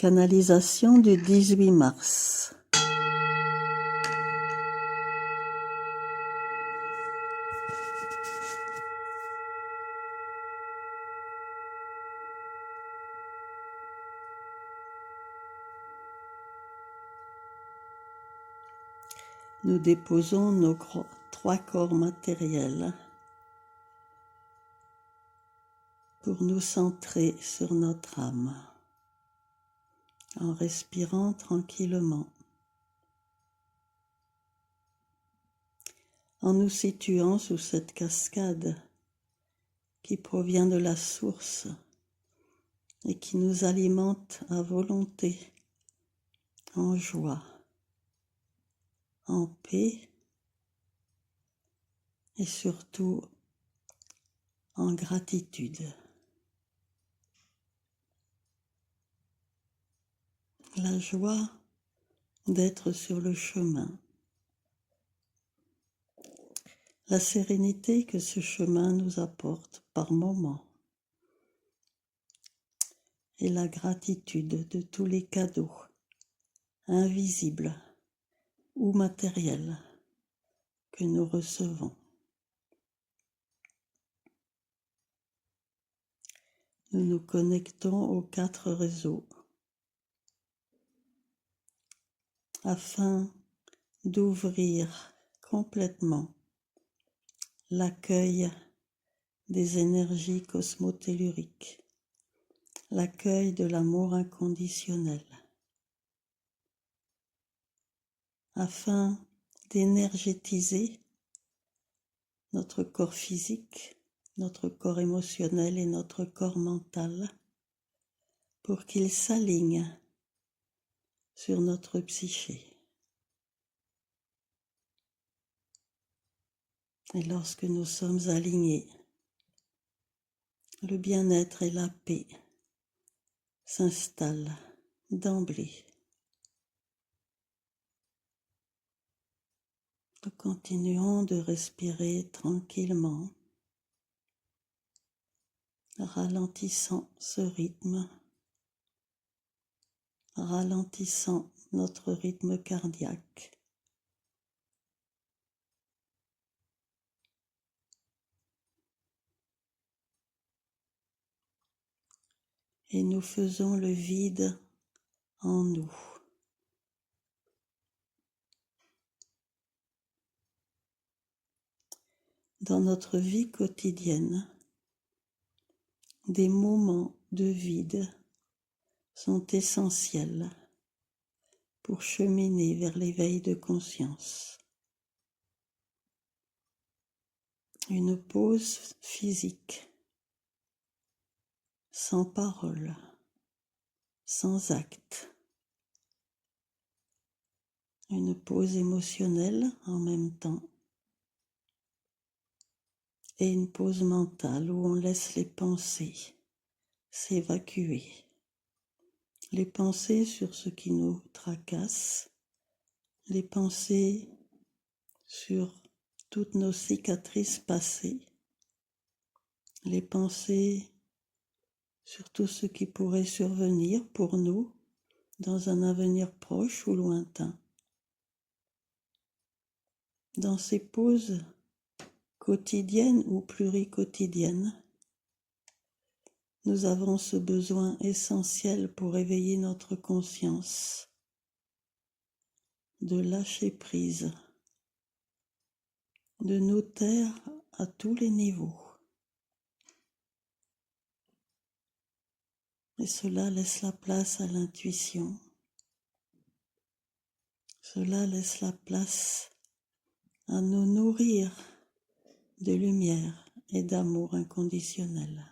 Canalisation du 18 mars. Nous déposons nos trois corps matériels pour nous centrer sur notre âme en respirant tranquillement, en nous situant sous cette cascade qui provient de la source et qui nous alimente à volonté, en joie, en paix et surtout en gratitude. La joie d'être sur le chemin, la sérénité que ce chemin nous apporte par moments et la gratitude de tous les cadeaux invisibles ou matériels que nous recevons. Nous nous connectons aux 4 réseaux afin d'ouvrir complètement l'accueil des énergies cosmotelluriques, l'accueil de l'amour inconditionnel, afin d'énergétiser notre corps physique, notre corps émotionnel et notre corps mental pour qu'ils s'alignent sur notre psyché. Et lorsque nous sommes alignés, le bien-être et la paix s'installent d'emblée. Nous continuons de respirer tranquillement, ralentissant ce rythme, ralentissant notre rythme cardiaque. Et nous faisons le vide en nous. Dans notre vie quotidienne, des moments de vide sont essentiels pour cheminer vers l'éveil de conscience. Une pause physique, sans parole, sans acte. Une pause émotionnelle en même temps. Et une pause mentale où on laisse les pensées s'évacuer. Les pensées sur ce qui nous tracasse, les pensées sur toutes nos cicatrices passées, les pensées sur tout ce qui pourrait survenir pour nous dans un avenir proche ou lointain. Dans ces pauses quotidiennes ou pluriquotidiennes, nous avons ce besoin essentiel pour éveiller notre conscience, de lâcher prise, de nous taire à tous les niveaux. Et cela laisse la place à l'intuition. Cela laisse la place à nous nourrir de lumière et d'amour inconditionnel.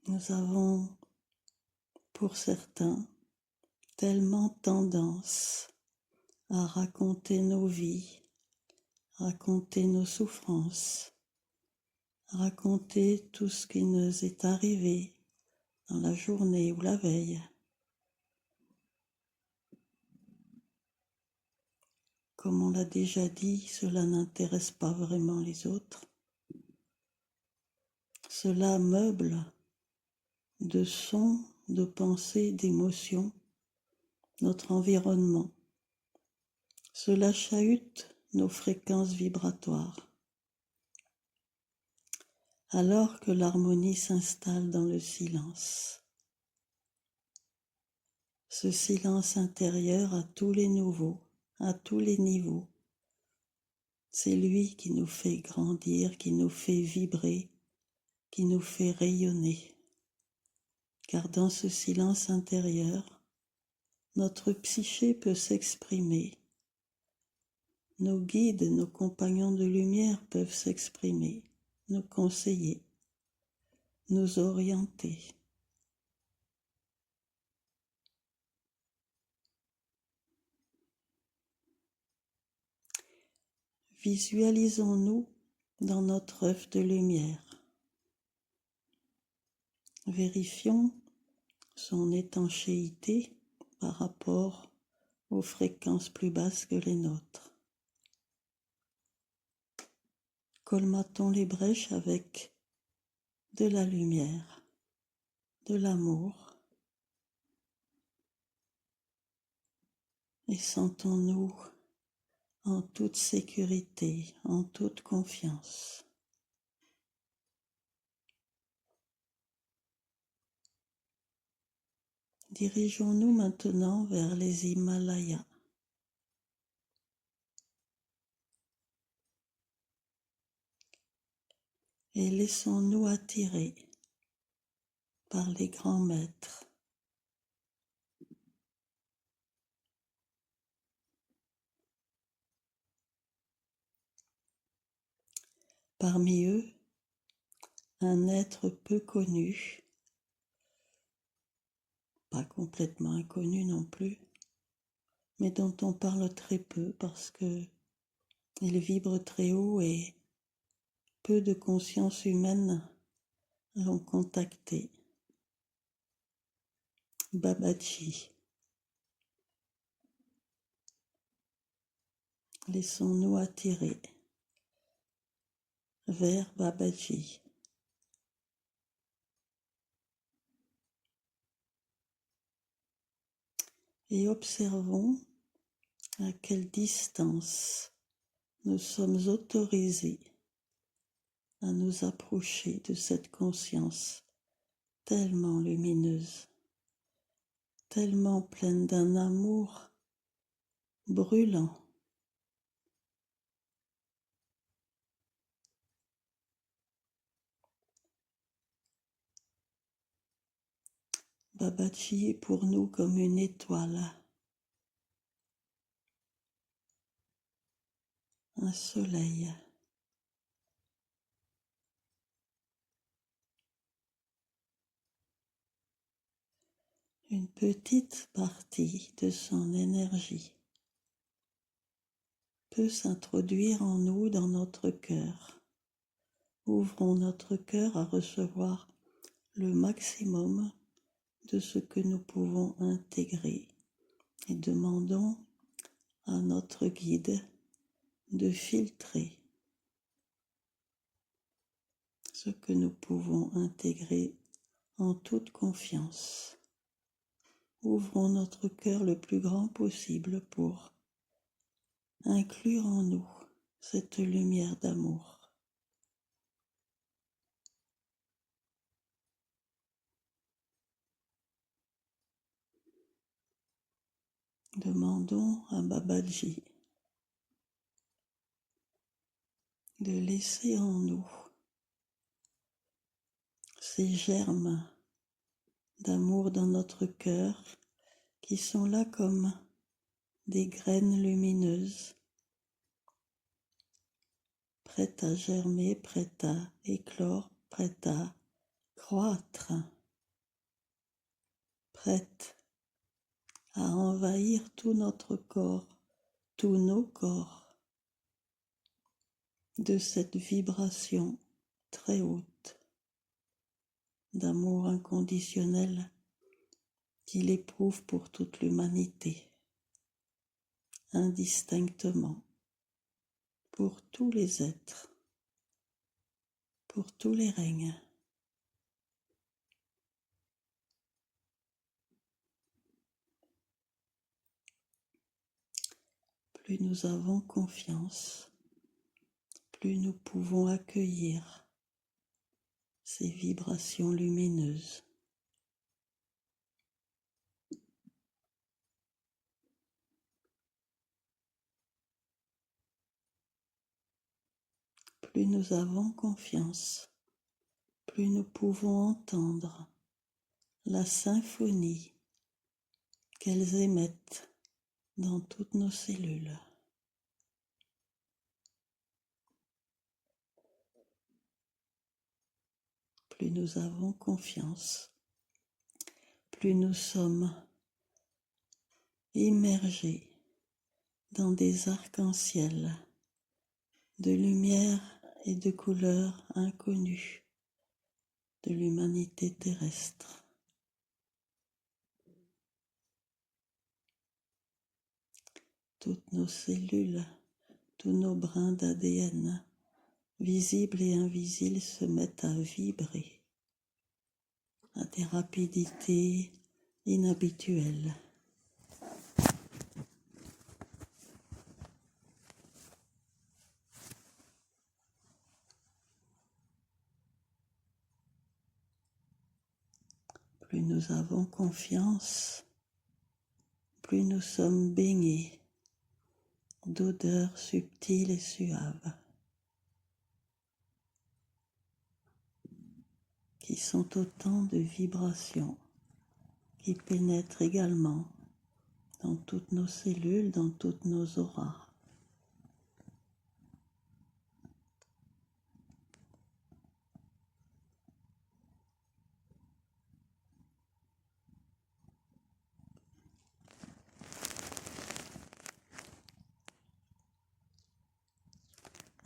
Nous avons, pour certains, tellement tendance à raconter nos vies, raconter nos souffrances, raconter tout ce qui nous est arrivé dans la journée ou la veille. Comme on l'a déjà dit, cela n'intéresse pas vraiment les autres. Cela meuble de sons, de pensées, d'émotions notre environnement. Cela chahute nos fréquences vibratoires. Alors que l'harmonie s'installe dans le silence. Ce silence intérieur à tous les niveaux, c'est lui qui nous fait grandir, qui nous fait vibrer, qui nous fait rayonner. Car dans ce silence intérieur, notre psyché peut s'exprimer. Nos guides, nos compagnons de lumière peuvent s'exprimer, nous conseiller, nous orienter. Visualisons-nous dans notre œuf de lumière. Vérifions son étanchéité par rapport aux fréquences plus basses que les nôtres. Colmatons les brèches avec de la lumière, de l'amour, et sentons-nous en toute sécurité, en toute confiance. Dirigeons-nous maintenant vers les Himalayas. Et laissons-nous attirer par les grands maîtres. Parmi eux, un être peu connu, pas complètement inconnu non plus, mais dont on parle très peu parce que il vibre très haut et peu de conscience humaine l'ont contacté. Babaji. Laissons-nous attirer vers Babaji. Et observons à quelle distance nous sommes autorisés à nous approcher de cette conscience tellement lumineuse, tellement pleine d'un amour brûlant. Babaji est pour nous comme une étoile, un soleil. Une petite partie de son énergie peut s'introduire en nous dans notre cœur. Ouvrons notre cœur à recevoir le maximum de ce que nous pouvons intégrer et demandons à notre guide de filtrer ce que nous pouvons intégrer en toute confiance. Ouvrons notre cœur le plus grand possible pour inclure en nous cette lumière d'amour. Demandons à Babaji de laisser en nous ces germes d'amour dans notre cœur qui sont là comme des graines lumineuses, prêtes à germer, prêtes à éclore, prêtes à croître, prêtes à envahir tout notre corps, tous nos corps, de cette vibration très haute d'amour inconditionnel qu'il éprouve pour toute l'humanité, indistinctement, pour tous les êtres, pour tous les règnes. plus nous avons confiance, plus nous pouvons accueillir ces vibrations lumineuses. Plus nous avons confiance, plus nous pouvons entendre la symphonie qu'elles émettent dans toutes nos cellules. Plus nous avons confiance, plus nous sommes immergés dans des arcs-en-ciel de lumière et de couleurs inconnues de l'humanité terrestre. Toutes nos cellules, tous nos brins d'ADN, visibles et invisibles, se mettent à vibrer à des rapidités inhabituelles. Plus nous avons confiance, plus nous sommes baignés d'odeurs subtiles et suaves qui sont autant de vibrations qui pénètrent également dans toutes nos cellules, dans toutes nos auras.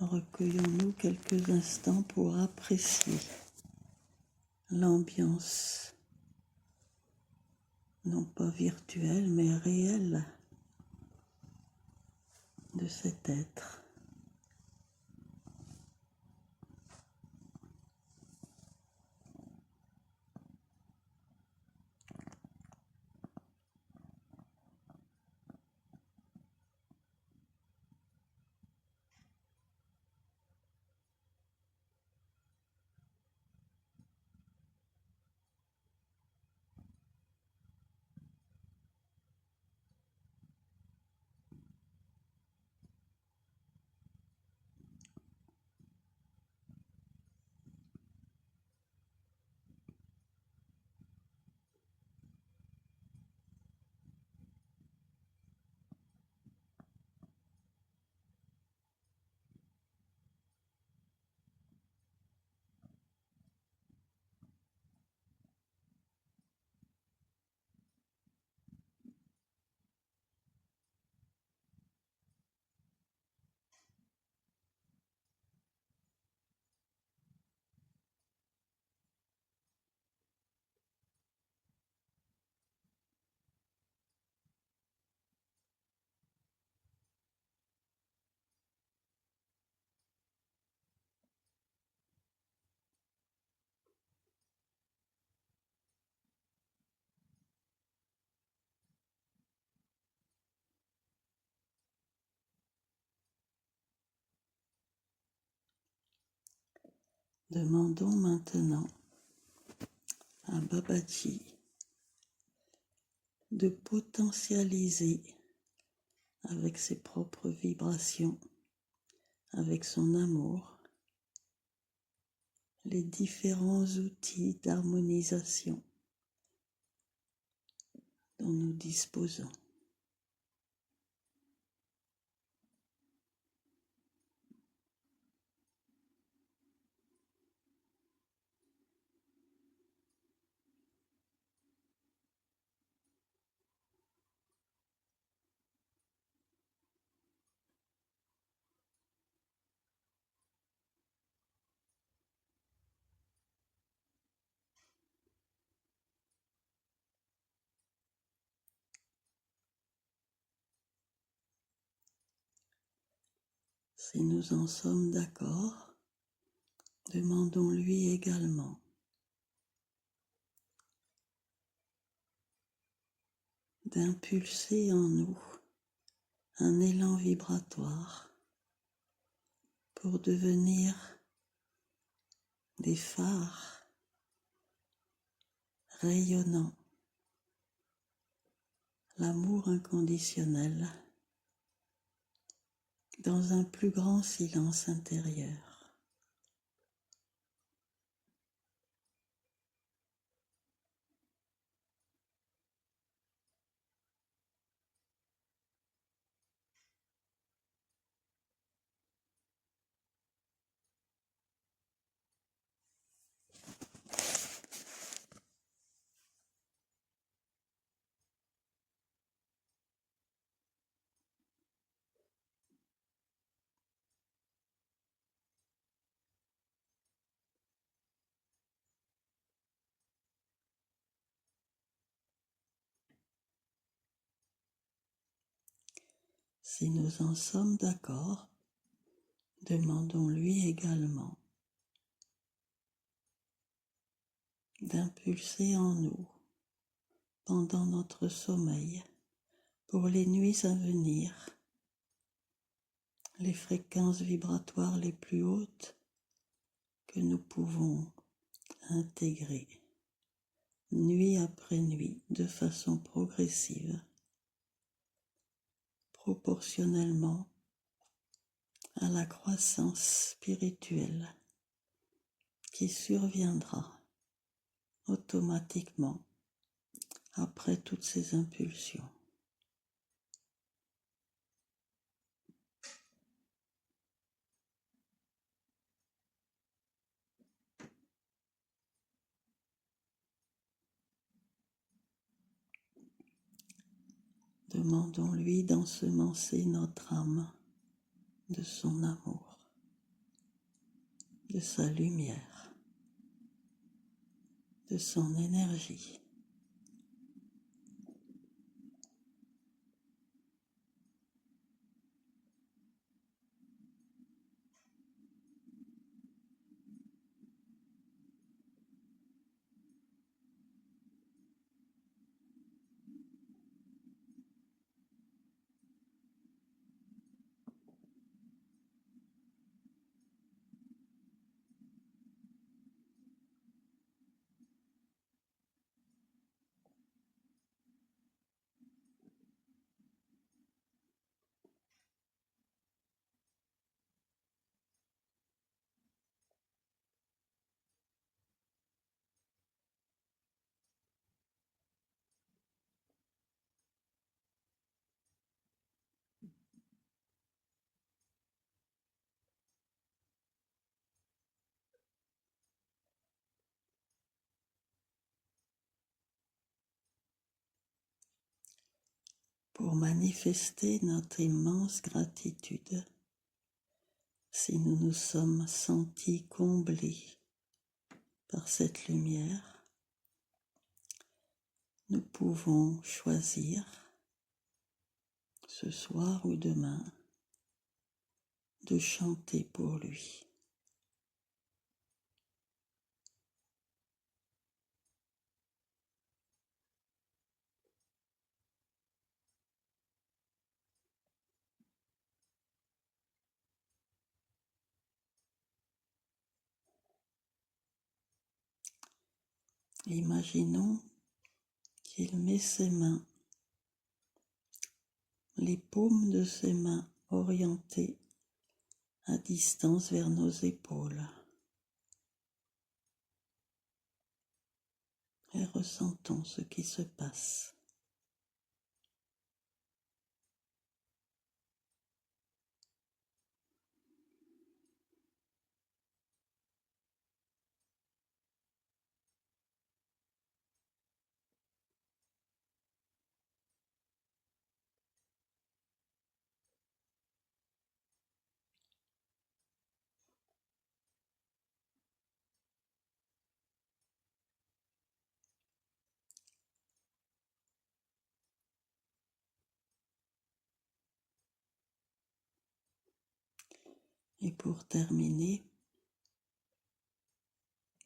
Recueillons-nous quelques instants pour apprécier l'ambiance, non pas virtuelle mais réelle, de cet être. Demandons maintenant à Babaji de potentialiser avec ses propres vibrations, avec son amour, les différents outils d'harmonisation dont nous disposons. Si nous en sommes d'accord, demandons-lui également d'impulser en nous un élan vibratoire pour devenir des phares rayonnants, l'amour inconditionnel dans un plus grand silence intérieur. Si nous en sommes d'accord, demandons-lui également d'impulser en nous, pendant notre sommeil, pour les nuits à venir, les fréquences vibratoires les plus hautes que nous pouvons intégrer, nuit après nuit, de façon progressive, proportionnellement à la croissance spirituelle qui surviendra automatiquement après toutes ces impulsions. Demandons-lui d'ensemencer notre âme de son amour, de sa lumière, de son énergie. Pour manifester notre immense gratitude, si nous nous sommes sentis comblés par cette lumière, nous pouvons choisir, ce soir ou demain, de chanter pour lui. Imaginons qu'il met ses mains, les paumes de ses mains orientées à distance vers nos épaules. Et ressentons ce qui se passe. Et pour terminer,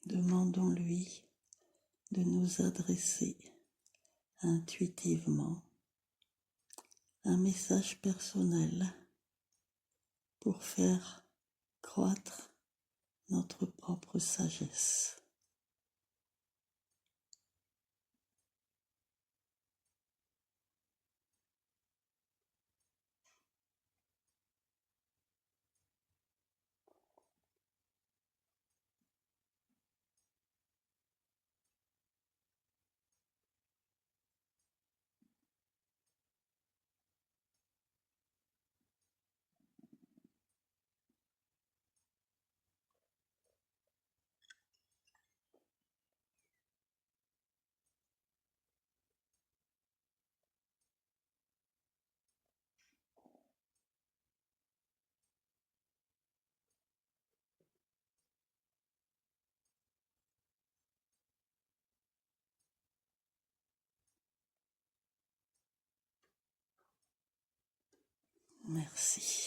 demandons-lui de nous adresser intuitivement un message personnel pour faire croître notre propre sagesse. Merci.